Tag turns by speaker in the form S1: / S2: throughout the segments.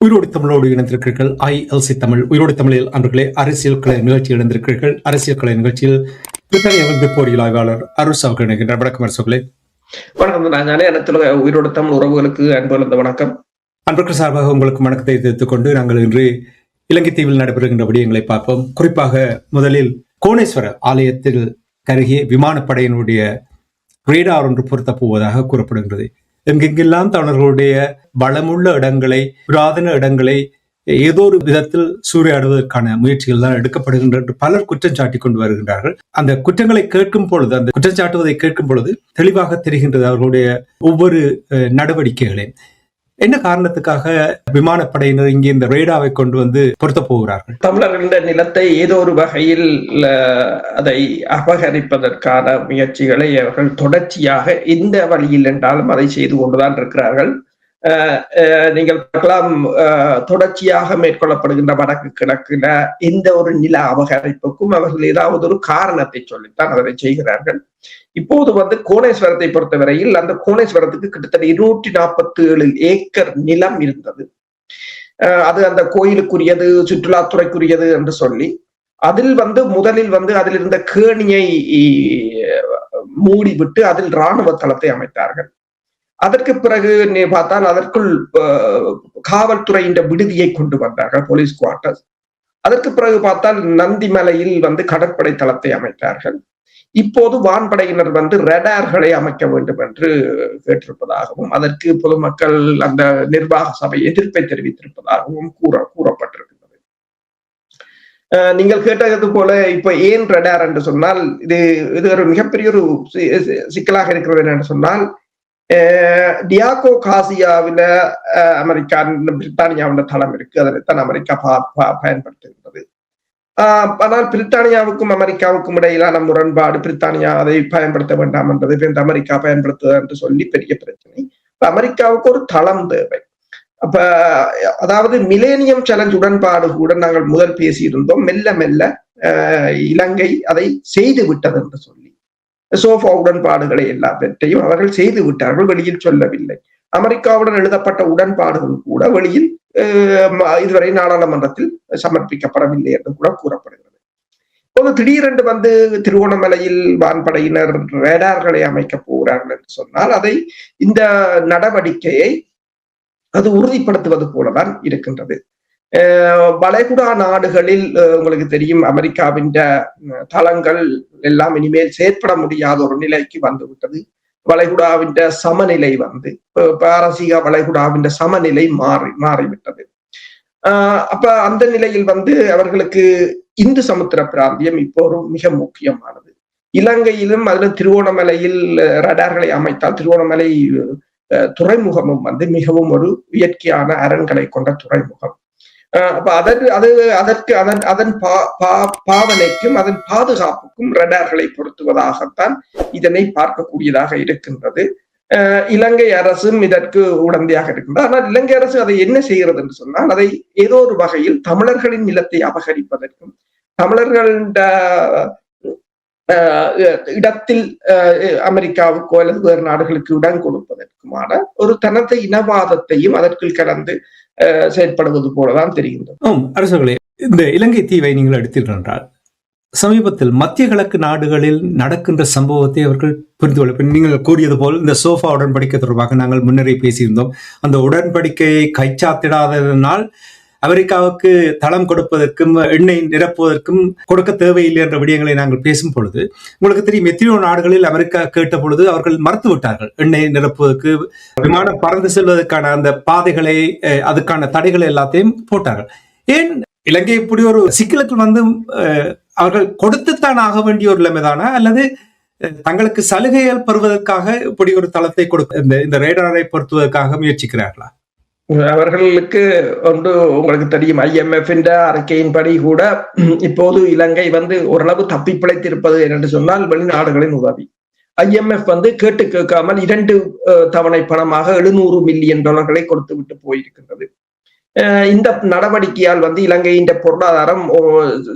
S1: உயிரோடு தமிழோடு இணைந்திருக்கிறீர்கள். ILC தமிழ் உயிரோடு தமிழில் அன்பர்களே, அரசியல் கலை நிகழ்ச்சியில் இணைந்திருக்கிறீர்கள். அரசியல் கலை நிகழ்ச்சியில் பொறியியல் ஆய்வாளர் அரசு அவர்கள் இணைகின்றார். வணக்கம் அரசுகளே.
S2: வணக்கம். அனைத்து உயிரோடு தமிழ் உறவுகளுக்கு அன்பு வணக்கம்.
S1: அன்பர்கள் சார்பாக உங்களுக்கு வணக்கத்தை தெரிவித்துக் கொண்டு நாங்கள் இன்று இலங்கை தீவில் நடைபெறுகின்ற விடயங்களை பார்ப்போம். குறிப்பாக முதலில் கோணேஸ்வர ஆலயத்தில் கருகிய விமானப்படையினுடைய ரேடார் ஒன்று பொருத்தப் போவதாக கூறப்படுகின்றது. எங்கெங்கெல்லாம் தமிழர்களுடைய வளமுள்ள இடங்களை, புராதன இடங்களை ஏதோ ஒரு விதத்தில் சூறையாடுவதற்கான முயற்சிகள் தான் எடுக்கப்படுகின்ற என்று பலர் குற்றம் சாட்டி கொண்டு வருகின்றார்கள். அந்த குற்றங்களை கேட்கும் பொழுது, அந்த குற்றம் சாட்டுவதை கேட்கும் பொழுது தெளிவாக தெரிகின்றது அவர்களுடைய ஒவ்வொரு நடவடிக்கைகளையும். என்ன காரணத்துக்காக விமானப்படையினர் இங்கே இந்த ரேடாவை கொண்டு வந்து பொருத்த போகிறார்கள்?
S2: தமிழர்களின் நிலத்தை ஏதோ ஒரு வகையில் அதை அபகரிப்பதற்கான முயற்சிகளை அவர்கள் தொடர்ச்சியாக எந்த வழியில் என்றாலும் அதை செய்து கொண்டுதான் இருக்கிறார்கள். நீங்கள் பார்க்கலாம், தொடர்ச்சியாக மேற்கொள்ளப்படுகின்ற வடக்கு கிழக்குல எந்த ஒரு நில அபகரிப்புக்கும் அவர்கள் ஏதாவது ஒரு காரணத்தை சொல்லித்தான் அதனை செய்கிறார்கள். இப்போது கோணேஸ்வரத்தை பொறுத்தவரையில் அந்த கோணேஸ்வரத்துக்கு கிட்டத்தட்ட 247 ஏக்கர் நிலம் இருந்தது. அது அந்த கோயிலுக்குரியது, சுற்றுலாத்துறைக்குரியது என்று சொல்லி அதில் முதலில் அதில் இருந்த கேணியை மூடிவிட்டு அதில் இராணுவ தளத்தை அமைத்தார்கள். அதற்கு பிறகு பார்த்தால் அதற்குள் காவல்துறையின் விடுதியை கொண்டு வந்தார்கள், போலீஸ் குவார்டர்ஸ். அதற்கு பிறகு பார்த்தால் நந்திமலையில் கடற்படை தளத்தை அமைத்தார்கள். இப்போது வான்படையினர் ரேடார்களை அமைக்க வேண்டும் என்று கேட்டிருப்பதாகவும் அதற்கு பொதுமக்கள் அந்த நிர்வாக சபை எதிர்ப்பை தெரிவித்திருப்பதாகவும் கூறப்பட்டிருக்கிறது. நீங்கள் கேட்டது போல இப்ப ஏன் ரேடார் என்று சொன்னால் இது ஒரு மிகப்பெரிய ஒரு சிக்கலாக இருக்கிறது என்று சொன்னால், டியாகோ காசியாவில அமெரிக்கா, பிரித்தானியாவின் தளம் இருக்கு. அதனைத்தான் அமெரிக்கா பயன்படுத்துகின்றது. ஆனால் பிரித்தானியாவுக்கும் அமெரிக்காவுக்கும் இடையிலான முரண்பாடு, பிரித்தானியா அதை பயன்படுத்த வேண்டாம் என்றது, அமெரிக்கா பயன்படுத்துவது என்று சொல்லி பெரிய பிரச்சனை. அமெரிக்காவுக்கு ஒரு தளம் தேவை. அப்ப அதாவது மிலேனியம் சேலஞ்ச் உடன்பாடு கூட நாங்கள் முதல் பேசியிருந்தோம். மெல்ல மெல்ல இலங்கை அதை செய்து விட்டது என்று சொல்லி சோஃபா உடன்பாடுகளை எல்லாவற்றையும் அவர்கள் செய்து விட்டார்கள், வெளியில் சொல்லவில்லை. அமெரிக்காவுடன் எழுதப்பட்ட உடன்பாடுகள் கூட வெளியில் இதுவரை நாடாளுமன்றத்தில் சமர்ப்பிக்கப்படவில்லை என்று கூட கூறப்படுகிறது. இப்போது திடீரென்று திருவோணமலையில் வான்படையினர் ரேடார்களை அமைக்க போகிறார்கள் என்று சொன்னால் அதை இந்த நடவடிக்கையை அது உறுதிப்படுத்துவது போலதான் இருக்கின்றது. வளைகுடா நாடுகளில் உங்களுக்கு தெரியும், அமெரிக்காவின் தளங்கள் எல்லாம் இனிமேல் செயற்பட முடியாத ஒரு நிலைக்கு வந்துவிட்டது. வளைகுடாவின் சமநிலை பாரசீக வளைகுடாவின் சமநிலை மாறிவிட்டது. அப்ப அந்த நிலையில் அவர்களுக்கு இந்து சமுத்திர பிராந்தியம் இப்போ ஒரு மிக முக்கியமானது. இலங்கையிலும் அதுல திருவோணமலையில் ரேடார்களை அமைத்தால் திருவோணமலை துறைமுகமும் மிகவும் ஒரு இயற்கையான அரண்களை கொண்ட துறைமுகம். அப்ப அதற்கு அதன் பாவனைக்கும் அதன் பாதுகாப்புக்கும் ரேடார்களை பொருத்துவதாகத்தான் இதனை பார்க்கக்கூடியதாக இருக்கின்றது. இலங்கை அரசும் இதற்கு உடந்தையாக இருக்கின்றது. ஆனால் இலங்கை அரசு அதை என்ன செய்கிறது என்று சொன்னால், அதை ஏதோ ஒரு வகையில் தமிழர்களின் நிலத்தை அபகரிப்பதற்கும் தமிழர்களின் இடத்தில் அமெரிக்காவுக்கோ அல்லது வேறு நாடுகளுக்கு இடம் கொடுப்பதற்குமான ஒரு தனது இனவாதத்தையும் அதற்குள் கலந்து செயற்படுவது போலதான் தெரிகின்றது.
S1: அரசுகளே, இந்த இலங்கை தீவை நீங்கள் எடுத்தீர்கள் என்றால், சமீபத்தில் மத்திய கிழக்கு நாடுகளில் நடக்கின்ற சம்பவத்தை அவர்கள் புரிந்து கொள்ள, நீங்கள் கூறியது போல் இந்த சோஃபா உடன்படிக்கை தொடர்பாக நாங்கள் முன்னரே பேசியிருந்தோம். அந்த உடன்படிக்கையை கைச்சாத்திடாததனால் அமெரிக்காவுக்கு தளம் கொடுப்பதற்கும் எண்ணெய் நிரப்புவதற்கும் கொடுக்க தேவையில்லை என்ற விடயங்களை நாங்கள் பேசும் பொழுது, உங்களுக்கு தெரியும், எத்தனையோ நாடுகளில் அமெரிக்கா கேட்ட பொழுது அவர்கள் மறுத்து விட்டார்கள். எண்ணெய் நிரப்புவதற்கு, விமானம் பறந்து செல்வதற்கான அந்த பாதைகளை, அதுக்கான தடைகளை எல்லாத்தையும் போட்டார்கள். ஏன் இலங்கை இப்படி ஒரு சிக்கலுக்கு அவர்கள் கொடுத்துத்தான் ஆக வேண்டிய ஒரு நிலைமைதானா, அல்லது தங்களுக்கு சலுகைகள் பெறுவதற்காக இப்படி ஒரு தளத்தை கொடுக்க இந்த ரேடாரை பொருத்துவதற்காக முயற்சிக்கிறார்களா?
S2: அவர்களுக்கு ஒன்று உங்களுக்கு தெரியும், IMF அறிக்கையின்படி கூட இப்போது இலங்கை ஓரளவு தப்பி பிழைத்திருப்பது என்று சொன்னால் வெளிநாடுகளின் உதவி. IMF கேட்டு கேட்காமல் 2 தவணை பணமாக $700 மில்லியன் கொடுத்து விட்டு போயிருக்கின்றது. இந்த நடவடிக்கையால் இலங்கையின் பொருளாதாரம்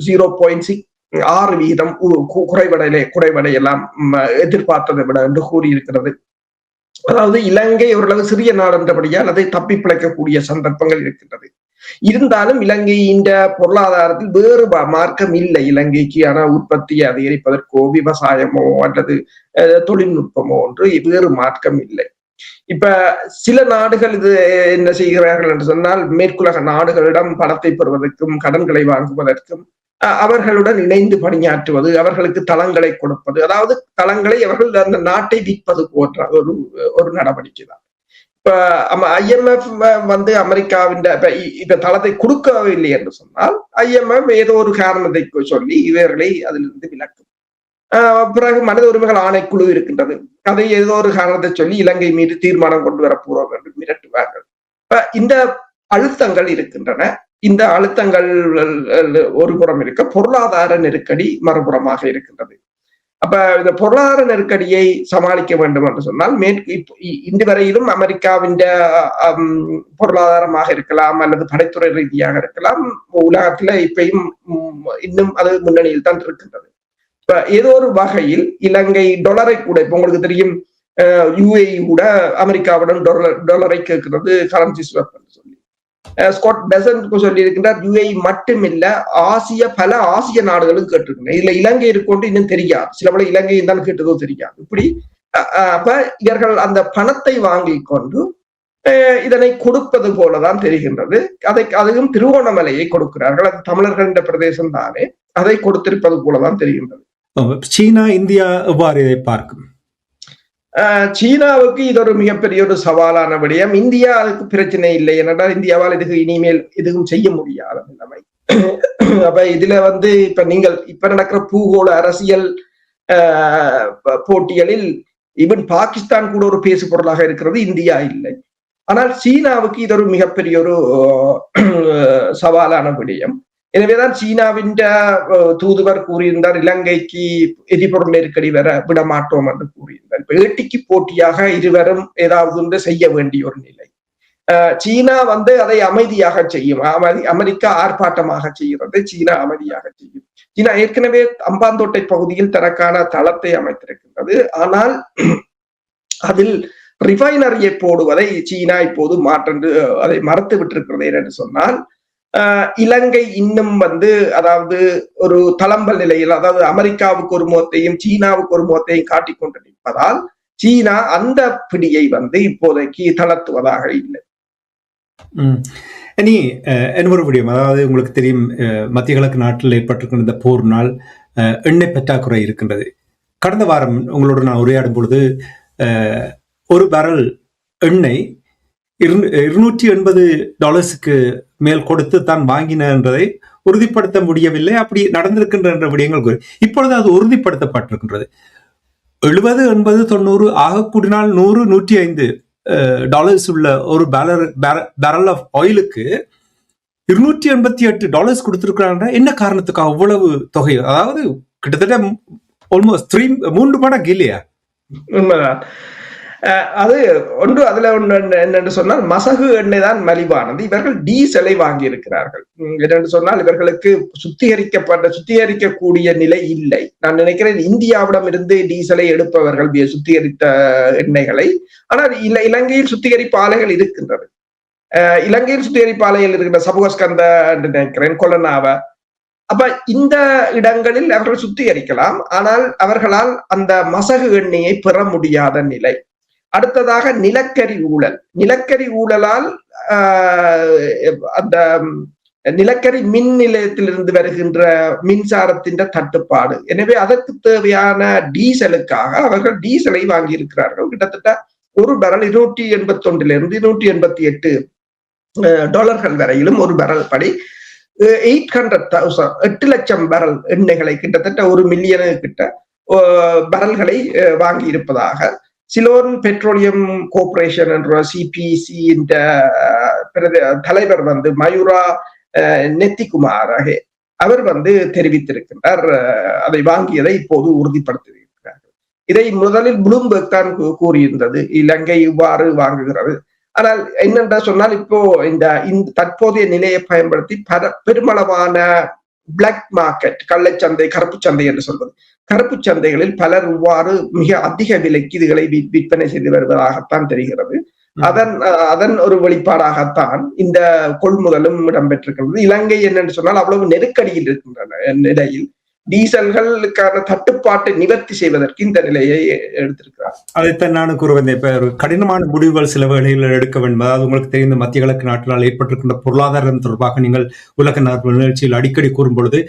S2: 0.6% குறைவடையலாம் எதிர்பார்த்ததை விட என்று கூறியிருக்கிறது. அதாவது இலங்கை ஓரளவு சிறிய நாடு என்றபடியால் அதை தப்பி பிழைக்கக்கூடிய சந்தர்ப்பங்கள் இருக்கின்றது. இருந்தாலும் இலங்கையின் பொருளாதாரத்தில் வேறு மார்க்கம் இல்லை. இலங்கைக்கு உற்பத்தியை அதிகரிப்பதற்கோ விவசாயமோ அல்லது தொழில்நுட்பமோ ஒன்று வேறு மார்க்கம் இல்லை. இப்ப சில நாடுகள் இது என்ன செய்கிறார்கள் என்று சொன்னால், மேற்குலக நாடுகளிடம் பணத்தை பெறுவதற்கும் கடன்களை வாங்குவதற்கும் அவர்களுடன் இணைந்து பணியாற்றுவது, அவர்களுக்கு தளங்களை கொடுப்பது, அதாவது தளங்களை அவர்கள் அந்த நாட்டை விற்பது போன்ற ஒரு நடவடிக்கை தான். இப்ப IMF வந்து அமெரிக்காவின் இப்ப தளத்தை கொடுக்கவில்லை என்று சொன்னால் IMF ஏதோ ஒரு காரணத்தை சொல்லி இவர்களை அதிலிருந்து விலக்கும். பிறகு மனித உரிமைகள் ஆணைக்குழு இருக்கின்றது, அதை ஏதோ ஒரு காரணத்தை சொல்லி இலங்கை மீது தீர்மானம் கொண்டு வரப்போறோம் என்று மிரட்டுவார்கள். இந்த அழுத்தங்கள் இருக்கின்றன. இந்த அழுத்தங்கள் ஒரு புறம் இருக்க, பொருளாதார நெருக்கடி மறுபுறமாக இருக்கின்றது. அப்ப இந்த பொருளாதார நெருக்கடியை சமாளிக்க வேண்டும் என்று சொன்னால் இன்று வரையிலும் அமெரிக்காவின் பொருளாதாரமாக இருக்கலாம் அல்லது படைத்துறை ரீதியாக இருக்கலாம், உலகத்துல இப்பயும் இன்னும் அது முன்னணியில் தான் இருக்கின்றது. இப்ப ஏதோ ஒரு வகையில் இலங்கை டாலரை கூட, இப்ப உங்களுக்கு தெரியும் UAE கூட அமெரிக்காவுடன் டாலரை கேட்கிறது கரன்சி ஸ்வாப் என்று சொல்லி. ஸ்காட் பெசன்ட் சொல்லி இருக்கின்றார், UAE மட்டுமில்ல பல ஆசிய நாடுகளும் கேட்டிருக்கின்றன. இதுல இலங்கை இருக்கொண்டு இன்னும் தெரியாது, சில பல இலங்கையும் தான் கேட்டதோ தெரியாது. இப்படி அப்ப இவர்கள் அந்த பணத்தை வாங்கி கொண்டு இதனை கொடுப்பது போலதான் தெரிகின்றது. அதுவும் திருவோணமலையை கொடுக்கிறார்கள், அது தமிழர்கள் பிரதேசம் தானே, அதை கொடுத்திருப்பது போலதான் தெரிகின்றது.
S1: சீனா இந்தியா எவ்வாறு இதை பார்க்கும்?
S2: சீனாவுக்கு இது ஒரு மிகப்பெரிய ஒரு சவாலான விடயம். இந்தியா அதுக்கு பிரச்சனை இல்லை, ஏனென்றால் இந்தியாவால் இதுக்கு இனிமேல் எதுவும் செய்ய முடியாத நிலைமை. அப்ப இதுல இப்ப நடக்கிற பூகோள அரசியல் போட்டிகளில் ஈவன் பாகிஸ்தான் கூட ஒரு பேசு பொருளாக இருக்கிறது, இந்தியா இல்லை. ஆனால் சீனாவுக்கு இது ஒரு மிகப்பெரிய ஒரு சவாலான விடயம். எனவேதான் சீனாவின் தூதுவர் கூறியிருந்தார், இலங்கைக்கு எரிபொருள் நெருக்கடி வர விடமாட்டோம் என்று கூறியிருந்தார். இப்ப ஏட்டிக்கு போட்டியாக இருவரும் ஏதாவது ஒன்று செய்ய வேண்டிய ஒரு நிலை. சீனா அதை அமைதியாக செய்யும், அமெரிக்கா ஆர்ப்பாட்டமாக செய்கிறது, சீனா அமைதியாக செய்யும். சீனா ஏற்கனவே அம்பாந்தோட்டை பகுதியில் தனக்கான தளத்தை அமைத்திருக்கின்றது. ஆனால் அதில் ரிஃபைனரியை போடுவதை சீனா இப்போது அதை மறுத்து விட்டிருக்கிறது. என்று சொன்னால் இலங்கை இன்னும் அதாவது ஒரு தளம்பல் நிலையில், அதாவது அமெரிக்காவுக்கு ஒரு முகத்தையும் சீனாவுக்கு ஒரு முகத்தையும் காட்டிக் கொண்டு நிற்பதால் சீனா அந்த பிடியை இப்போதைக்கு தளர்த்துவதாக இல்லை.
S1: இனி இன்னொரு விடயம், அதாவது உங்களுக்கு தெரியும், மத்திய கிழக்கு நாட்டில் ஏற்பட்டிருக்கின்ற இந்த போர்னால் எண்ணெய் பற்றாக்குறை இருக்கின்றது. கடந்த வாரம் உங்களோடு நான் உரையாடும் பொழுது ஒரு பேரல் எண்ணெய் $280 மேல் கொடுத்து தான் வாங்கின என்பதை உறுதிப்படுத்த முடியவில்லை. அப்படி நடந்திருக்கின்ற விடயங்கள் இப்பொழுது அது உறுதிப்படுத்தப்பட்டிருக்கின்றது. 70, 80, 90 ஆக கூடினால் $100, $105 உள்ள ஒரு பேரல் ஆஃப் ஆயிலுக்கு $288 கொடுத்திருக்கிறாங்க. என்ன காரணத்துக்காக அவ்வளவு தொகை? அதாவது கிட்டத்தட்ட ஆல்மோஸ்ட் 3 மடங்கு இல்லையா?
S2: உண்மைதான். அது ஒன்று, அதுல ஒன்று என்னென்று சொன்னால் மசகு எண்ணெய் தான் மலிவானது. இவர்கள் டீசலை வாங்கி இருக்கிறார்கள். என்னென்று சொன்னால் இவர்களுக்கு சுத்திகரிக்கக்கூடிய நிலை இல்லை. நான் நினைக்கிறேன் இந்தியாவிடம் இருந்து டீசலை எடுப்பவர்கள் சுத்திகரித்த எண்ணெய்களை. ஆனால் இலங்கையில் சுத்திகரிப்பு ஆலைகள் இருக்கின்றது. இலங்கையில் சுத்திகரிப்பு ஆலைகள் இருக்கின்ற சபுகஸ்கந்த என்று நினைக்கிறேன், கொலனாவ. அப்ப இந்த இடங்களில் அவர்கள் சுத்திகரிக்கலாம், ஆனால் அவர்களால் அந்த மசகு எண்ணெயை பெற முடியாத நிலை. அடுத்ததாக நிலக்கரி ஊழலால் அந்த நிலக்கரி மின் நிலையத்திலிருந்து வருகின்ற மின்சாரத்தின் தட்டுப்பாடு. எனவே அதற்கு தேவையான டீசலுக்காக அவர்கள் டீசலை வாங்கி இருக்கிறார்கள். கிட்டத்தட்ட ஒரு பேரல் $281 $8 வரையிலும் ஒரு பேரல் படி 800,000 8 லட்சம் பேரல் எண்ணெய்களை, கிட்டத்தட்ட 1 மில்லியனு கிட்ட பேரல்களை வாங்கி இருப்பதாக சிலோன் பெட்ரோலியம் கோர்பரேஷன் என்ற CPC தலைவர் மயூரா நெத்திகுமார் அவர் தெரிவித்திருக்கின்றார். அதை வாங்கியதை இப்போது உறுதிப்படுத்தியிருக்கிறார்கள். இதை முதலில் ப்ளூம்பர்க் தான் கூறியிருந்தது, இலங்கை இவ்வாறு வாங்குகிறது. ஆனால் என்னென்ற சொன்னால் இப்போ இந்த தற்போதைய நிலையை பயன்படுத்தி பெருமளவான பிளாக் மார்க்கெட், கள்ளச்சந்தை, கருப்பு சந்தை என்று சொல்வது, கருப்பு சந்தைகளில் பலர் இவ்வாறு மிக அதிக விலைக்கு இதுகளை விற்பனை செய்து வருவதாகத்தான் தெரிகிறது. அதன் ஒரு வெளிப்பாடாகத்தான் இந்த கொள்முதலும் இடம்பெற்றிருக்கிறது. இலங்கை என்னென்று சொன்னால் அவ்வளவு நெருக்கடியில் இருக்கின்றன நிலையில் டீசல்களுக்கான தட்டுப்பாட்டை நிவர்த்தி செய்வதற்கு இந்த நிலையை எடுத்திருக்கிறார்.
S1: அதைத்தான் நானும் கூறுவேன். இப்ப ஒரு கடினமான முடிவுகள் சில வேளைகளில் எடுக்க வேண்டும். அதாவது உங்களுக்கு தெரிந்த மத்திய கிழக்கு நாட்டினால் ஏற்பட்டிருக்கின்ற பொருளாதாரம் தொடர்பாக நீங்கள் உலக நிகழ்ச்சியில் அடிக்கடி கூறும் பொழுது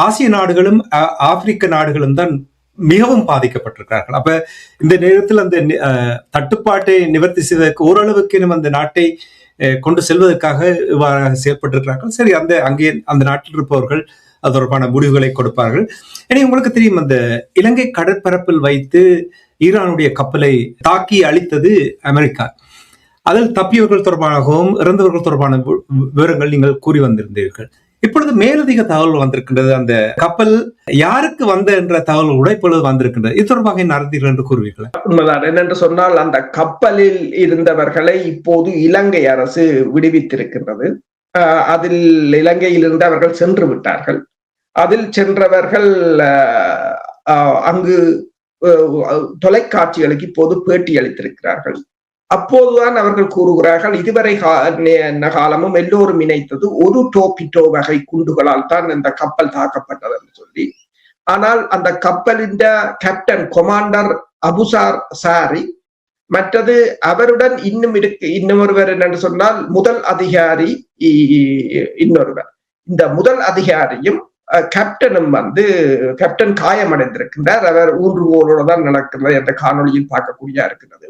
S1: ஆசிய நாடுகளும் ஆப்பிரிக்க நாடுகளும் தான் மிகவும் பாதிக்கப்பட்டிருக்கிறார்கள். அப்ப இந்த நேரத்தில் அந்த தட்டுப்பாட்டை நிவர்த்தி செய்வதற்கு ஓரளவுக்கு அந்த நாட்டை கொண்டு செல்வதற்காக செயல்பட்டிருக்கிறார்கள். சரி, அங்கே அந்த நாட்டில் இருப்பவர்கள் அது தொடர்பான முடிவுகளை கொடுப்பார்கள். எனவே உங்களுக்கு தெரியும், அந்த இலங்கை கடற்பரப்பில் வைத்து ஈரானுடைய கப்பலை தாக்கி அழித்தது அமெரிக்கா. அதில் தப்பியவர்கள் தொடர்பாகவும் இறந்தவர்கள் தொடர்பான விவரங்கள் நீங்கள் கூறி வந்திருந்தீர்கள். இப்பொழுது மேலதிக தகவல் வந்திருக்கின்றது. அந்த கப்பல் யாருக்கு வந்த என்ற தகவல் கூட இப்பொழுது வந்திருக்கின்றது. இது தொடர்பாக என்ன அறிந்தீர்கள் என்று கூறுவீர்கள்?
S2: உண்மைதான். என்னென்று சொன்னால் அந்த கப்பலில் இருந்தவர்களை இப்போது இலங்கை அரசு விடுவித்திருக்கின்றது. அதில் இலங்கையில் இருந்து அவர்கள் சென்று விட்டார்கள். அதில் சென்றவர்கள் அங்கு தொலைக்காட்சிகளுக்கு இப்போது பேட்டி அளித்திருக்கிறார்கள். அப்போதுதான் அவர்கள் கூறுகிறார்கள், இதுவரை காலமும் எல்லோரும் இணைத்தது ஒரு டோபிட்டோ வகை குண்டுகளால் தான் இந்த கப்பல் தாக்கப்பட்டது என்று சொல்லி. ஆனால் அந்த கப்பலின் கேப்டன் கொமாண்டர் அபுசார் சாரி, மற்றது அவருடன் இன்னொருவர் என்னென்று சொன்னால் முதல் அதிகாரி இன்னொருவர். இந்த முதல் அதிகாரியும் கேப்டனும் கேப்டன் காயமடைந்திருக்கின்றார். அவர் ஊன்றுகோலோடு தான் நடக்கிறது என்ற காணொலியில் பார்க்கக்கூடிய இருக்கிறது.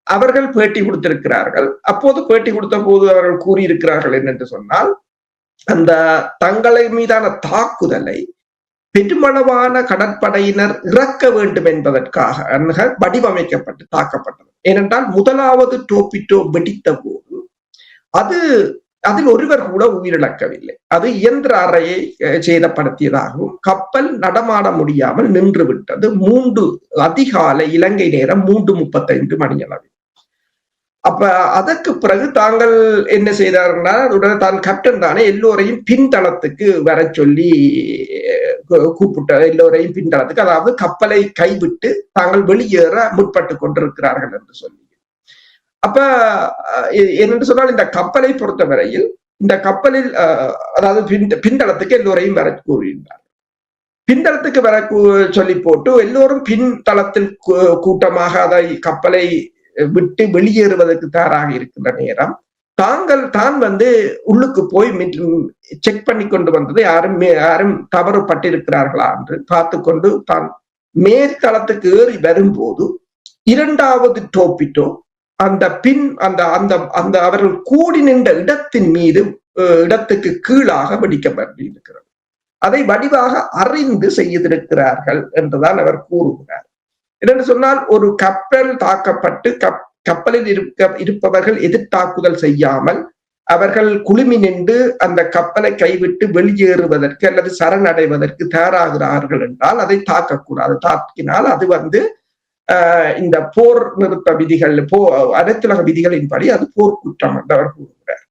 S2: அவர்கள் பேட்டி கொடுத்திருக்கிறார்கள். அப்போது பேட்டி கொடுத்த போது அவர்கள் கூறியிருக்கிறார்கள் என்னென்று சொன்னால், அந்த தங்களை மீதான தாக்குதலை பெருமளவான கடற்படையினர் இறக்க வேண்டும் என்பதற்காக வடிவமைக்கப்பட்டு தாக்கப்பட்டது. ஏனென்றால் முதலாவது டோபிட்டோ வெடித்த போது அதில் ஒருவர் கூட உயிரிழக்கவில்லை. அது இயந்திர அறையை சேதப்படுத்தியதாகவும் கப்பல் நடமாட முடியாமல் நின்று விட்டது. அதிகாலை இலங்கை நேரம் 3:35 மணியளவில். அப்ப அதற்கு பிறகு தாங்கள் என்ன செய்தார்கள்னா, உடனே தான் கேப்டன் தானே எல்லோரையும் பின்தளத்துக்கு வர சொல்லி கூப்பிட்ட, எல்லோரையும் பின்தளத்துக்கு, அதாவது கப்பலை கைவிட்டு தாங்கள் வெளியேற முற்பட்டு கொண்டிருக்கிறார்கள் என்று சொல்லி. அப்ப என்னென்று சொன்னால், இந்த கப்பலை பொறுத்தவரையில் இந்த கப்பலில் அதாவது பின்தளத்துக்கு எல்லோரையும் வர கூறினார். பின்தளத்துக்கு வர சொல்லி போட்டு எல்லோரும் பின்தளத்தில் கூட்டமாக அதை கப்பலை விட்டு வெளியேறுவதற்கு தயாராக இருக்கின்ற நேரம் தான் உள்ளுக்கு போய் செக் பண்ணி கொண்டு வந்தது யாரும் தவறுபட்டிருக்கிறார்களா என்று பார்த்து கொண்டு தான் மேற்தளத்துக்கு ஏறி வரும்போது இரண்டாவது டோபிட்டோ அந்த அவர்கள் கூடி நின்ற இடத்துக்கு கீழாக வெடிக்கப்பட்டிருக்கிறது. அதை வடிவாக அறிந்து செய்திருக்கிறார்கள் என்றுதான் அவர் கூறுகிறார். என்னென்று சொன்னால், ஒரு கப்பல் தாக்கப்பட்டு கப்பலில் இருப்பவர்கள் எதிர்த்தாக்குதல் செய்யாமல் அவர்கள் குழுமி நின்று அந்த கப்பலை கைவிட்டு வெளியேறுவதற்கு அல்லது சரணடைவதற்கு தயாராகிறார்கள் என்றால் அதை தாக்கக்கூடாது. தாக்கினால் அது இந்த போர் நிறுத்த விதிகள், அனைத்துலக விதிகளின்படி அது போர் குற்றம் என்று அவர் கூறுகிறார்.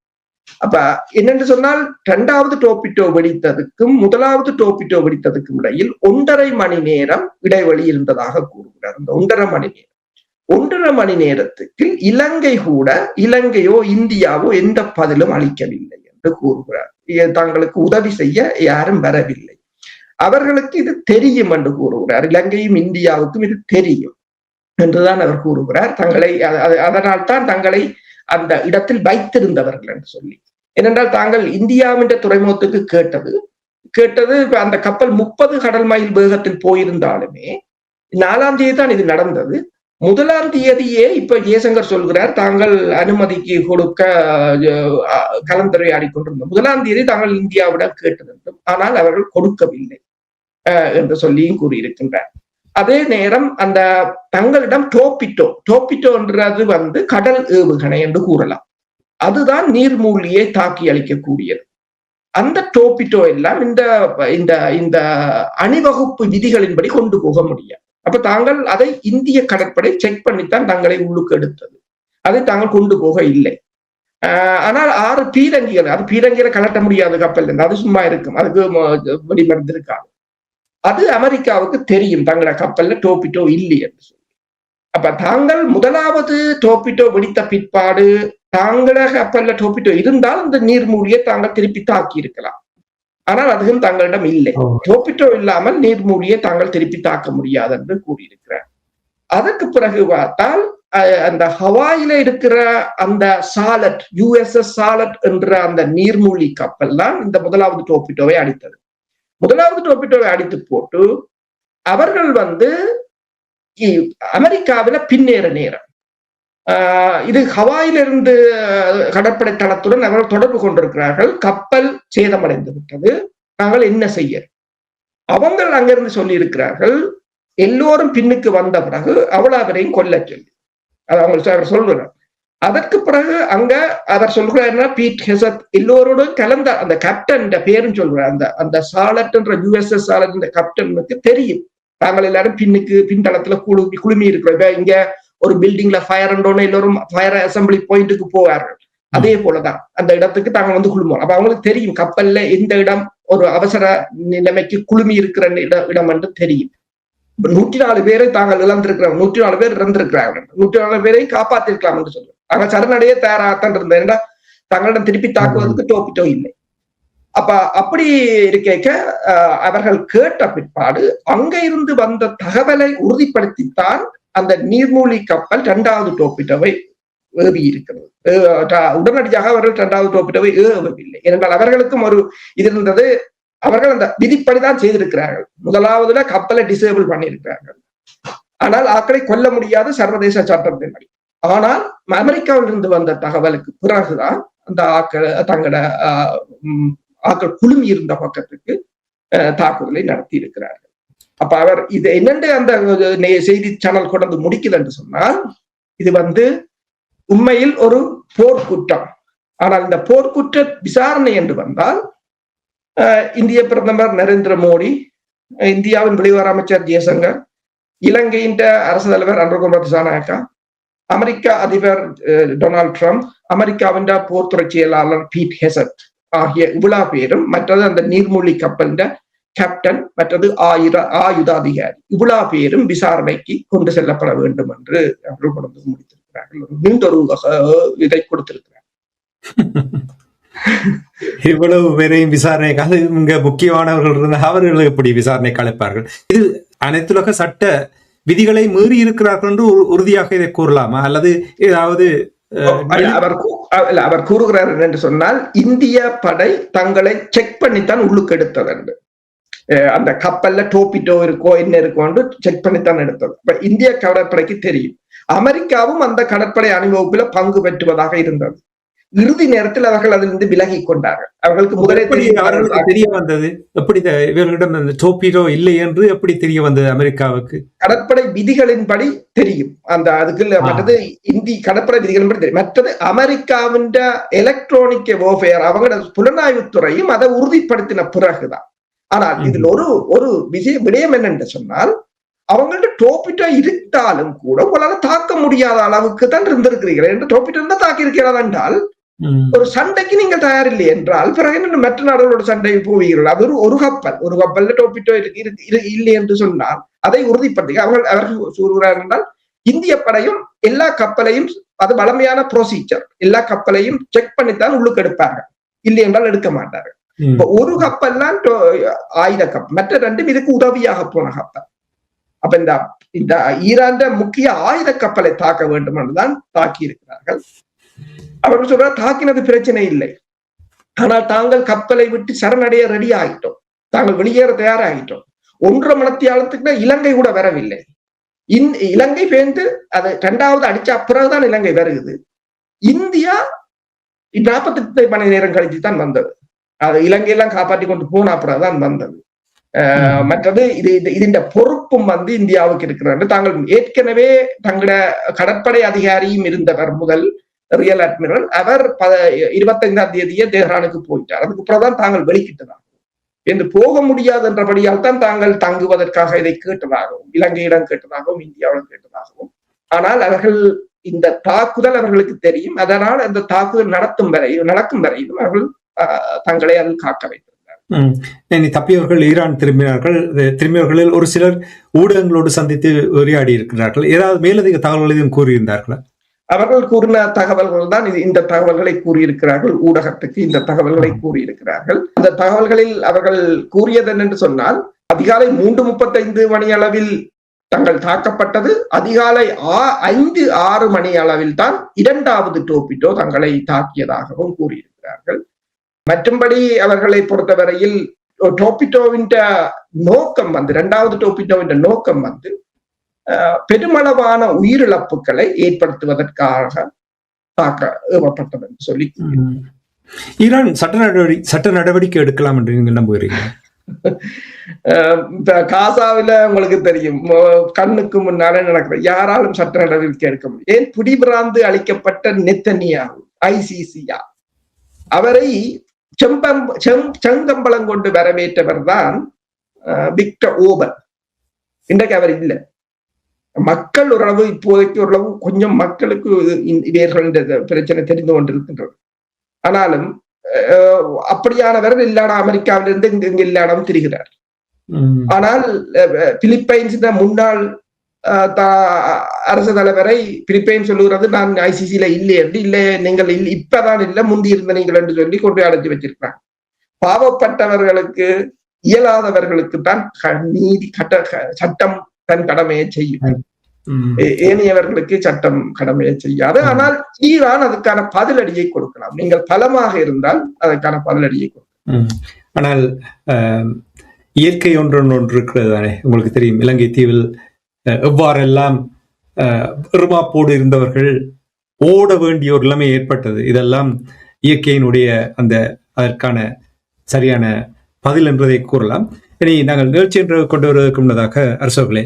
S2: அப்ப என்னென்று சொன்னால், இரண்டாவது டோபிட்டோ வெடித்ததுக்கும் முதலாவது டோபிட்டோ வெடித்ததுக்கும் இடையில் 1.5 மணி நேரம் இடைவெளி இருந்ததாக கூறுகிறார். அந்த 1.5 மணி நேரத்துக்கு இலங்கையோ இந்தியாவோ எந்த பதிலும் அளிக்கவில்லை என்று கூறுகிறார். தங்களுக்கு உதவி செய்ய யாரும் வரவில்லை, அவர்களுக்கு இது தெரியும் என்று கூறுகிறார். இலங்கையும் இந்தியாவுக்கும் இது தெரியும் என்றுதான் அவர் கூறுகிறார். அதனால் தான் தங்களை அந்த இடத்தில் வைத்திருந்தவர்கள் என்று சொல்லி. ஏனென்றால் தாங்கள் இந்தியாவின் துறைமுகத்துக்கு கேட்டது அந்த கப்பல் 30 கடல் மைல் வேகத்தில் போயிருந்தாலுமே 4ஆம் தேதி தான் இது நடந்தது. 1ஆம் தேதியே இப்ப ஜெயசங்கர் சொல்கிறார் தாங்கள் அனுமதிக்கு கொடுக்க கலந்துரையாடி கொண்டிருந்தோம். 1ஆம் தேதி தாங்கள் இந்தியாவிடம் கேட்டது, ஆனால் அவர்கள் கொடுக்கவில்லை என்று சொல்லியும் கூறியிருக்கின்றார். அதே நேரம் அந்த தங்களிடம் டோபிட்டோ என்றது கடல் ஏவுகணை என்று கூறலாம். அதுதான் நீர்மூழ்கியை தாக்கி அளிக்கக்கூடியது. அந்த டோபிட்டோ எல்லாம் இந்த அணிவகுப்பு விதிகளின்படி கொண்டு போக முடியாது. அப்ப தாங்கள் அதை இந்திய கடற்படை செக் பண்ணித்தான் தங்களை உள்ளுக்கு எடுத்தது. அதை தாங்கள் கொண்டு போக இல்லை. ஆனால் 6 பீரங்கிகள், அது பீரங்கிகளை கலட்ட முடியாது கப்பல் இருந்து, அது சும்மா இருக்கும், அதுக்கு வெடிமருந்து இருக்காது. அது அமெரிக்காவுக்கு தெரியும் தங்களோட கப்பல்ல டோபிட்டோ இல்லை என்று சொல்லி. அப்ப தாங்கள் முதலாவது டோபிட்டோ வெடித்த பிற்பாடு தாங்கள கப்பல்ல டோபிட்டோ இருந்தால் இந்த நீர்மூழ்கியை தாங்கள் திருப்பி தாக்கி இருக்கலாம். ஆனால் அதுவும் தங்களிடம் இல்லை. டோபிட்டோ இல்லாமல் நீர்மூழ்கியை தாங்கள் திருப்பி தாக்க முடியாது என்று கூறியிருக்கிறார். அதற்கு பிறகு பார்த்தால் அந்த ஹவாயில இருக்கிற அந்த சாலட், USS சாலட் என்ற அந்த நீர்மூழ்கி கப்பல் தான் இந்த முதலாவது டோபிட்டோவை அடித்தது. முதலாவது டோபிட்டோவை அடித்து போட்டு அவர்கள் அமெரிக்காவில பின்னேற நேரம். இது ஹவாயிலிருந்து கடற்படை தளத்துடன் அவர்கள் தொடர்பு கொண்டிருக்கிறார்கள். கப்பல் சேதமடைந்து விட்டது, நாங்கள் என்ன செய்ய? அவங்க அங்கிருந்து சொல்லி இருக்கிறார்கள், எல்லோரும் பின்னுக்கு வந்த பிறகு அவ்வளவரையும் கொல்ல சொல்லி. அது அவங்க சொல்றார். அதற்கு பிறகு அங்க அவர் சொல்றாருன்னா, பீட் ஹெசத் எல்லோரோடும் கலந்த அந்த கேப்டன் பேரும் சொல்றார். அந்த சாலட் என்ற USS சாலட் கேப்டனுக்கு தெரியும் தாங்கள் எல்லாரும் பின்தளத்துல குழுமி இருக்கிற. இங்க ஒரு பில்டிங்ல ஃபயர் அண்டோன்னு எல்லோரும் ஃபயர் அசம்பிளி பாயிண்ட்டுக்கு போவார்கள். அதே போலதான் அந்த இடத்துக்கு தாங்க குழுமோம். அப்ப அவங்களுக்கு தெரியும் கப்பல்ல எந்த இடம் ஒரு அவசர நிலைமைக்கு குழுமி இருக்கிற இடம் என்று தெரியும். 104 பேரை தாங்கள் இழந்திருக்கிறாங்க, 104 பேர் இறந்திருக்கிறார்கள், 104 பேரை காப்பாத்திருக்கலாம் என்று சொல்லுவாங்க. அவங்க சரணடைய தயாராகத்தான் இருந்தேன், தங்களிடம் திருப்பி தாக்குவதற்கு டோபிட்டோ இல்லை. அப்ப அப்படி இருக்க அவர்கள் கேட்ட பிற்பாடு அங்க இருந்து வந்த தகவலை உறுதிப்படுத்தித்தான் அந்த நீர்மூழ்கி கப்பல் 2வது டோபிட்டோவை ஏவி இருக்கிறது. உடனடியாக அவர்கள் 2வது டோபிட்டோவை ஏவவில்லை. ஏனென்றால் அவர்களுக்கும் ஒரு இது இருந்தது. அவர்கள் அந்த விதிப்படிதான் செய்திருக்கிறார்கள். முதலாவதுல கப்பலை டிசேபிள் பண்ணியிருக்கிறார்கள். ஆனால் ஆக்களை கொல்ல முடியாது சர்வதேச சட்டத்தின்படி. ஆனால் அமெரிக்காவில் இருந்து வந்த தகவலுக்கு பிறகுதான் அந்த தங்களோட ஆக்கள் குழுமி இருந்த பக்கத்துக்கு தாக்குதலை நடத்தி இருக்கிறார்கள். அப்ப அவர் இது என்னென்று அந்த செய்தி சேனல் கொண்டு முடிக்குது என்று சொன்னால், இது உண்மையில் ஒரு போர்க்குற்றம். ஆனால் இந்த போர்க்குற்ற விசாரணை என்று வந்தால் இந்திய பிரதமர் நரேந்திர மோடி, இந்தியாவின் வெளியுறவு அமைச்சர் ஜெய்சங்கர், இலங்கையின் அரசு தலைவர் அனுரகுமார் திசாநாயக்கா, அமெரிக்க அதிபர் டொனால்ட் ட்ரம்ப், அமெரிக்காவின் போர்த்துறை செயலாளர் பீட் ஹெசட் ஆகிய இவ்வளவு பேரும், மற்றது அந்த நீர்மூழ்கி கப்பல் கேப்டன், மற்றது ஆயுதாதிகாரி, இவ்வளவு பேரும் விசாரணைக்கு கொண்டு செல்லப்பட வேண்டும் என்று அவர்கள் கொண்டு முடித்திருக்கிறார்கள். மீண்டொரு இதை கொடுத்திருக்கிறார்.
S1: இவ்வளவு பேரையும் விசாரணைக்காக இங்க முக்கியமானவர்கள் இருந்தால் அவர்கள் எப்படி விசாரணைக்கு அழைப்பார்கள்? இது அனைத்துலக சட்ட விதிகளை மீறி இருக்கிறார்கள் என்று உறுதியாக இதை கூறலாமா? அல்லது ஏதாவது
S2: அவர் கூறுகிறார் என்று சொன்னால், இந்திய படை தங்களை செக் பண்ணித்தான் உள்ளுக்கு எடுத்தது என்று. அந்த கப்பல்ல டோபிட்டோ இருக்கோ என்ன இருக்கோ செக் பண்ணித்தான் எடுத்தது. இப்ப இந்திய கடற்படைக்கு தெரியும். அமெரிக்காவும் அந்த கடற்படை அணிவகுப்புல பங்கு பெற்றுவதாக இருந்தது. இறுதி நேரத்தில் அவர்கள் அதிலிருந்து விலகி கொண்டார்கள். அவர்களுக்கு முதலே
S1: தெரிய வந்தது. எப்படி இவர்களிடம் டோபிட்டோ இல்லை என்று எப்படி தெரிய வந்தது அமெரிக்காவுக்கு?
S2: கடற்படை விதிகளின்படி தெரியும். அந்த அதுக்கு மற்றது இந்திய கடற்படை விதிகளின்படி தெரியும். மற்றது அமெரிக்காவின் எலக்ட்ரானிக் வார்ஃபேர் அவங்களோட புலனாய்வுத்துறையும் அதை உறுதிப்படுத்தின பிறகுதான். ஆனால் இதில் ஒரு விடயம் என்னென்று சொன்னால், அவங்கள்ட்ட டோபிட்டோ இருந்தாலும் கூட உங்களால தாக்க முடியாத அளவுக்கு தான் இருந்திருக்கிறீர்கள் என்று. டோபிட்டோ இருந்தா தாக்கி இருக்கிறதா என்றால் ஒரு சண்டைக்கு நீங்கள் தயாரில்லை என்றால் பிறகு மற்ற நாடுகளோட சண்டை போவீர்கள். அது ஒரு கப்பல்ல டோபிட்டோ இல்லை என்று சொன்னால் அதை உறுதிப்படுத்தி அவர்கள் கூறுகிறார் என்றால், இந்திய படையும் எல்லா கப்பலையும், அது வளமையான ப்ரொசீஜர், எல்லா கப்பலையும் செக் பண்ணித்தான் உள்ளுக்கு எடுப்பார்கள், இல்லை என்றால் எடுக்க மாட்டார்கள். இப்ப ஒரு கப்பல்லாம் ஆயுத கப்பல், மற்ற ரெண்டும் இதுக்கு உதவியாக போன கப்பல். அப்ப இந்த ஈரான் முக்கிய ஆயுத கப்பலை தாக்க வேண்டும் என்றுதான் தாக்கி இருக்கிறார்கள். அவர்கள் சொல்ற தாக்கினது பிரச்சனை இல்லை, ஆனால் தாங்கள் கப்பலை விட்டு சரணடைய ரெடி ஆகிட்டோம், தாங்கள் வெளியேற தயாராகிட்டோம். 1.5 மணித்தியாலத்துக்கு இலங்கை கூட வரவில்லை. இலங்கை பேர்ந்து அது 2வது அடிச்ச பிறகுதான் இலங்கை வருகுது. இந்தியா 48 மணி நேரம் கழிச்சு தான் வந்தது. அது இலங்கையெல்லாம் காப்பாற்றி கொண்டு போன அப்புறம்தான் வந்தது. மற்றது இந்த பொறுப்பும் இந்தியாவுக்கு இருக்கிறார். தாங்கள் ஏற்கனவே தங்களோட கடற்படை அதிகாரியும் இருந்தவர், முதல் ரியல் அட்மிரல், அவர் 25ஆம் தேதியே தெஹ்ரானுக்கு போயிட்டார். அதுக்கு அப்புறம்தான் தாங்கள் வெளிக்கிட்டதாக என்று போக முடியாது என்றபடியால் தான் தாங்கள் தங்குவதற்காக இதை கேட்டதாகவும், இலங்கையிடம் கேட்டதாகவும், இந்தியாவிடம் கேட்டதாகவும். ஆனால் அவர்கள் இந்த தாக்குதல் அவர்களுக்கு தெரியும். அதனால் அந்த தாக்குதல் நடக்கும் வரையிலும் அவர்கள் தங்களை அதில் காக்க வைத்திருந்தார்.
S1: தப்பியவர்கள் ஈரான் திரும்பினார்கள். திரும்பியவர்களில் ஒரு சிலர் ஊடகங்களோடு சந்தித்து உரையாடி இருக்கிறார்கள். ஏதாவது மேலதிக தகவல்களையும் கூறியிருந்தார்களா?
S2: அவர்கள் கூறின தகவல்கள் தான் இந்த தகவல்களை கூறியிருக்கிறார்கள். ஊடகத்துக்கு இந்த தகவல்களை கூறியிருக்கிறார்கள். அந்த தகவல்களில் அவர்கள் கூறியது என்னென்று சொன்னால், அதிகாலை 3:35 மணி அளவில் தங்கள் தாக்கப்பட்டது. அதிகாலை 5-6 மணி அளவில் தான் 2வது டோபிட்டோ தங்களை தாக்கியதாகவும் கூறியிருக்கிறார்கள். மற்றும்படி அவர்களை பொறுத்தவரையில் டோபிட்டோவின் நோக்கம் 2வது டோபிட்டோவின் நோக்கம் பெருமளவான உயிரிழப்புகளை ஏற்படுத்துவதற்காக ஏவப்பட்டது என்று சொல்லி
S1: ஈரான் சட்ட நடவடிக்கை எடுக்கலாம் என்று நீங்கள் நம்புகிறீங்க?
S2: காசாவில உங்களுக்கு தெரியும், கண்ணுக்கு முன்னாலே நடக்கிற யாராலும் சட்ட நடவடிக்கை எடுக்க முடியும். ஏன் பிடிபிராந்து அளிக்கப்பட்ட நெத்தனியாகு ICCயா அவரை செங்கம்பளம் கொண்டு வரவேற்றவர் தான் விக்டர் ஓபன். இன்றைக்கு அவர் இல்லை. மக்கள் ஓரளவு இப்போதைக்கு ஓரளவு கொஞ்சம் மக்களுக்கு இவர்கள் பிரச்சனை தெரிந்து கொண்டிருக்கின்றது. ஆனாலும் அப்படியானவர் இல்லாத அமெரிக்காவிலிருந்து இங்கு இல்லாடம் திரிகிறார். ஆனால் பிலிப்பைன்ஸ் முன்னாள் அரசு தலைவரை பிலிப்பைன்ஸ் சொல்லுகிறது, நான் ICCல இல்லை என்று. இல்லை, நீங்கள் இப்பதான் இல்லை, முந்தி இருந்த நீங்கள் என்று சொல்லி கொண்டு அடைச்சு வச்சிருக்கிறாங்க. பாவப்பட்டவர்களுக்கு, இயலாதவர்களுக்கு தான் நீதி சட்டம் தன் கடமையை செய்யும். ஏனையவர்களுக்கு சட்டம் கடமையை செய்யாது. ஆனால் ஈரான் அதுக்கான பதிலடியை கொடுக்கலாம். நீங்கள் பலமாக இருந்தால் அதற்கான பதிலடியை கொடுக்கலாம்.
S1: ஆனால் இயற்கை ஒன்று இருக்கிறது தானே, உங்களுக்கு தெரியும். இலங்கை தீவில் எவ்வாறெல்லாம் இருமாப்போடு இருந்தவர்கள் ஓட வேண்டிய ஒரு நிலைமை ஏற்பட்டது. இதெல்லாம் இயற்கையினுடைய அதற்கான சரியான பதில் என்பதை கூறலாம். இனி நாங்கள் நிகழ்ச்சி என்று கொண்டு வருவதற்கு முன்னதாக அரசர்களே,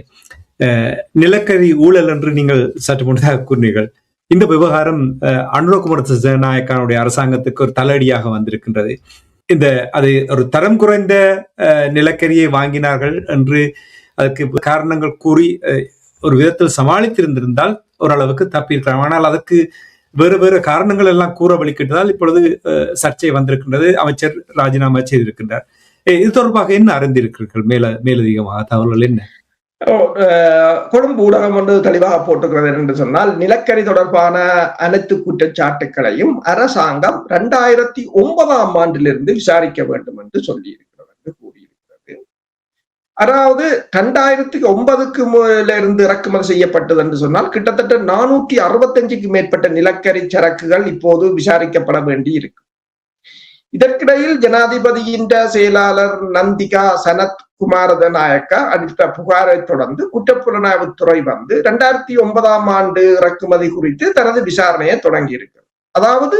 S1: நிலக்கரி ஊழல் என்று நீங்கள் சற்று முன்னதாக கூறினீர்கள். இந்த விவகாரம் அனுரகுமார திசாநாயக்காவுடைய அரசாங்கத்துக்கு ஒரு தலையடியாக வந்திருக்கின்றது. அது ஒரு தரம் குறைந்த நிலக்கரியை வாங்கினார்கள் என்று அதற்கு காரணங்கள் கூறி ஒரு விதத்தில் சமாளித்திருந்திருந்தால் ஓரளவுக்கு தப்பியிருக்கலாம். ஆனால் அதற்கு வேறு வேறு காரணங்கள் எல்லாம் கூற வழிகிட்டதால் இப்பொழுது சர்ச்சை வந்திருக்கின்றது. அமைச்சர் ராஜினாமா செய்திருக்கின்றார். இது தொடர்பாக என்ன அறிந்திருக்கிறீர்கள்? மேலதிகமாக தகவல்கள் என்ன?
S2: கொழும்பு ஊடகம் ஒன்று தெளிவாக போட்டுக்கிறது என்று சொன்னால், நிலக்கரி தொடர்பான அனைத்து குற்றச்சாட்டுகளையும் அரசாங்கம் 2009ஆம் ஆண்டிலிருந்து விசாரிக்க வேண்டும் என்று சொல்லி இருக்கிறது என்று கூறியிருக்கிறது. அதாவது 2009க்கு இருந்து இறக்குமதி செய்யப்பட்டது என்று சொன்னால் கிட்டத்தட்ட 465க்கு மேற்பட்ட நிலக்கரி சரக்குகள் இப்போது விசாரிக்கப்பட வேண்டி இருக்கு. இதற்கிடையில் ஜனாதிபதியின் செயலாளர் நந்திகா சனத் குமாரநாயக்கா அளித்த புகாரை தொடர்ந்து குற்றப்புலனாய்வுத்துறை 2009ஆம் ஆண்டு இறக்குமதி குறித்து தனது விசாரணையை தொடங்கி இருக்கிறது. அதாவது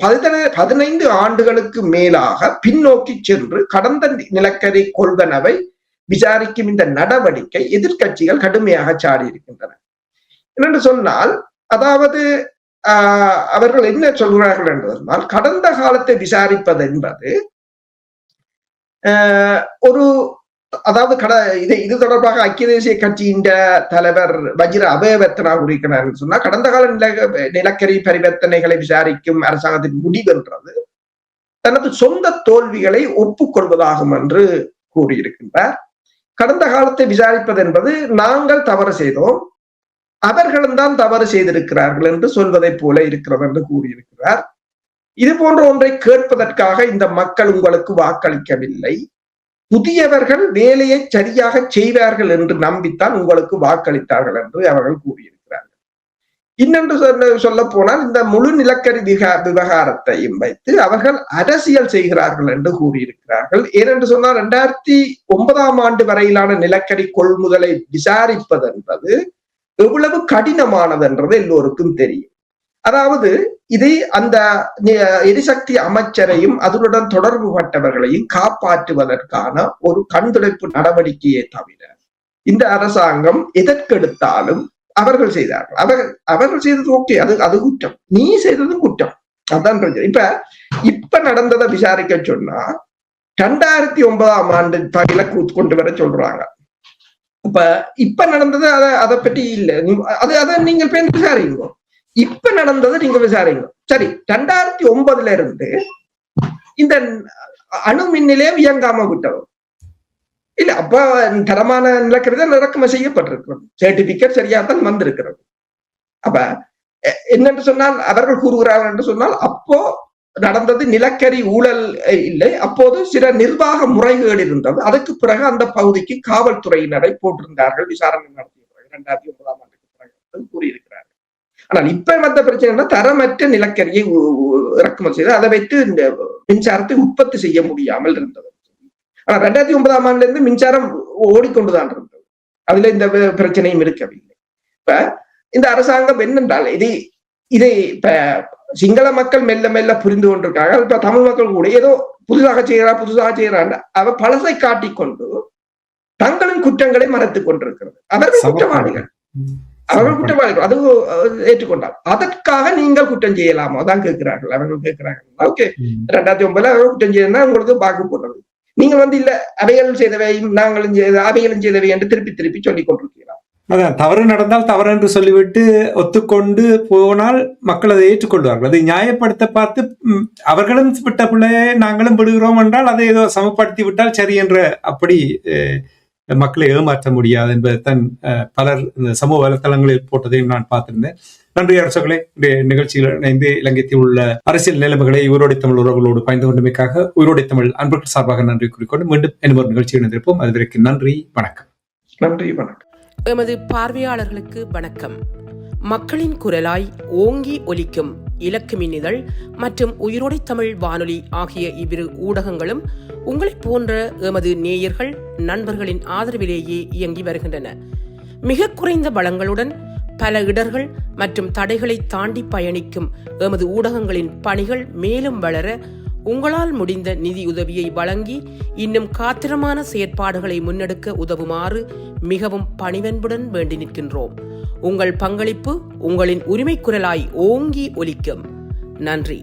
S2: 15 ஆண்டுகளுக்கு மேலாக பின்னோக்கி சென்று கடந்த நிலக்கரி கொள்வனவை விசாரிக்கும் இந்த நடவடிக்கை எதிர்க்கட்சிகள் கடுமையாக சாடி இருக்கின்றன. என்று சொன்னால், அதாவது அவர்கள் என்ன சொல்கிறார்கள் என்பதனால், கடந்த காலத்தை விசாரிப்பது என்பது இது தொடர்பாக ஐக்கிய தேசிய கட்சியின் தலைவர் வஜிர அபேவர்த்தனா குறிக்கிறார் என்று சொன்னால், கடந்த கால நிலக்கரி பரிவர்த்தனைகளை விசாரிக்கும் அரசாங்கத்தின் முடிவென்றது தனது சொந்த தோல்விகளை ஒப்புக்கொள்வதாகும் என்று கூறியிருக்கின்றார். கடந்த காலத்தை விசாரிப்பது என்பது நாங்கள் தவறு செய்தோம், அவர்களும் தான் தவறு செய்திருக்கிறார்கள் என்று சொல்வதை போல இருக்கிறது என்று கூறியிருக்கிறார். இது போன்ற ஒன்றை கேட்பதற்காக இந்த மக்கள் உங்களுக்கு வாக்களிக்கவில்லை, புதியவர்கள் வேலையை சரியாக செய்வார்கள் என்று நம்பித்தான் உங்களுக்கு வாக்களித்தார்கள் என்று அவர்கள் கூறியிருக்கிறார்கள். இன்னொன்று சொல்ல போனால், இந்த முழு நிலக்கரி விவகாரத்தையும் வைத்து அவர்கள் அரசியல் செய்கிறார்கள் என்று கூறியிருக்கிறார்கள். ஏனென்று சொன்னால், 2009ஆம் ஆண்டு வரையிலான நிலக்கரி கொள்முதலை விசாரிப்பது என்பது எவ்வளவு கடினமானது என்றது எல்லோருக்கும் தெரியும். அதாவது இதை அந்த எரிசக்தி அமைச்சரையும் அதனுடன் தொடர்பு பட்டவர்களையும் காப்பாற்றுவதற்கான ஒரு கண்துடைப்பு நடவடிக்கையே தவிர இந்த அரசாங்கம் எதற்கெடுத்தாலும் அவர்கள் செய்தார்கள். அவர்கள் செய்தது ஓகே, அது குற்றம், நீ செய்ததும் குற்றம். அதான் பிரச்சனை. இப்ப நடந்ததை விசாரிக்க சொன்னா 2009ஆம் ஆண்டு பகையில கொண்டு வர சொல்றாங்க. இப்ப நடந்தது அதை பற்றி இல்லை, அதை நீங்கள் விசாரிங்க. இப்ப நடந்தது நீங்க விசாரிங்க. சரி, 2009 இருந்து இந்த அணு மின் நிலையம் இயங்காம விட்டது இல்ல. அப்ப தரமான நிலக்கரி தான் இறக்குமதி செய்யப்பட்டிருக்கிறது, சர்டிபிகேட் சரியாத்தான் வந்திருக்கிறது. அப்ப என்னென்று சொன்னால் அவர்கள் கூறுகிறார்கள் என்று சொன்னால் அப்போ நடந்தது நிலக்கரி ஊழல் இல்லை, அப்போது சில நிர்வாக முறைகேடு இருந்தது. அதுக்கு பிறகு அந்த பகுதிக்கு காவல்துறையினரை போட்டிருந்தார்கள் விசாரணை நடத்திய பிறகு 2009 ஆண்டுக்கு பிறகு கூறியிருக்கிறார்கள். ஆனால் இப்ப வந்த பிரச்சனை தரமற்ற நிலக்கரியை இறக்குமதி செய்து அதை வைத்து இந்த மின்சாரத்தை உற்பத்தி செய்ய முடியாமல் இருந்தது. ஆனா 2009 ஆண்டுல இருந்து மின்சாரம் ஓடிக்கொண்டுதான் இருந்தது, அதுல இந்த பிரச்சனையும் இருக்கவில்லை. இப்ப இந்த அரசாங்கம் என்னென்றால் இதை இப்ப சிங்கள மக்கள் மெல்ல மெல்ல புரிந்து கொண்டிருக்காங்க. இப்ப தமிழ் மக்கள் கூட ஏதோ புதுசாக செய்யறான் அவ பழசை காட்டிக்கொண்டு தங்களின் குற்றங்களை மறைத்துக் கொண்டிருக்கிறது. அவர்கள் குற்றவாளிகள், அது ஏற்றுக்கொண்டார். அதற்காக நீங்கள் குற்றம் செய்யலாமா தான் கேட்கிறார்கள். அவர்கள் கேட்கிறார்கள், ஓகே 2009 அவர்கள் குற்றம் செய்யணும்னா உங்களுக்கு வாக்கு போடுறது, நீங்கள் இல்ல அவைகளும் செய்தவையும் நாங்களும் அவைகளும் செய்தவை என்று திருப்பி திருப்பி சொல்லிக் கொண்டிருக்கிறார்.
S1: அதான் தவறு நடந்தால் தவறு என்று சொல்லிவிட்டு ஒத்துக்கொண்டு போனால் மக்கள் அதை ஏற்றுக்கொள்வார்கள். அதை நியாயப்படுத்த பார்த்து அவர்களும் விட்ட பிள்ளையை நாங்களும் விடுகிறோம் என்றால் அதை ஏதோ சமப்படுத்தி விட்டால் சரி என்ற அப்படி மக்களை ஏமாற்ற முடியாது என்பதைத்தான் பலர் இந்த சமூக வலைத்தளங்களில் போட்டதையும் நான் பார்த்திருந்தேன். நன்றி அரசுகளே, இந்த நிகழ்ச்சியில் இணைந்து இலங்கையில் உள்ள அரசியல் நிலைமைகளை உயிரோடை தமிழ் உறவுகளோடு பயந்து கொண்டமைக்காக உயிரோடை தமிழ் அன்பர்கள் சார்பாக நன்றி கூறிக்கொண்டு மீண்டும் இன்னொரு நிகழ்ச்சியில் இணைந்திருப்போம். அதுவரைக்கும் நன்றி, வணக்கம்.
S2: நன்றி, வணக்கம்.
S3: எமது பார்வையாளர்களுக்கு வணக்கம். மக்களின் குரலாய் ஓங்கி ஒலிக்கும் இலக்கு மின்னிதழ் மற்றும் உயிரோடை தமிழ் வானொலி ஆகிய இவ்விரு ஊடகங்களும் உங்களைப் போன்ற எமது நேயர்கள் நண்பர்களின் ஆதரவிலேயே இயங்கி வருகின்றன. மிக குறைந்த வளங்களுடன் பல இடர்கள் மற்றும் தடைகளை தாண்டி பயணிக்கும் எமது ஊடகங்களின் பணிகள் மேலும் வளர உங்களால் முடிந்த நிதியுதவியை வழங்கி இன்னும் காத்திரமான செயற்பாடுகளை முன்னெடுக்க உதவுமாறு மிகவும் பணிவன்புடன் வேண்டி நிற்கின்றோம். உங்கள் பங்களிப்பு உங்களின் உரிமை குரலாய் ஓங்கி ஒலிக்கும். நன்றி.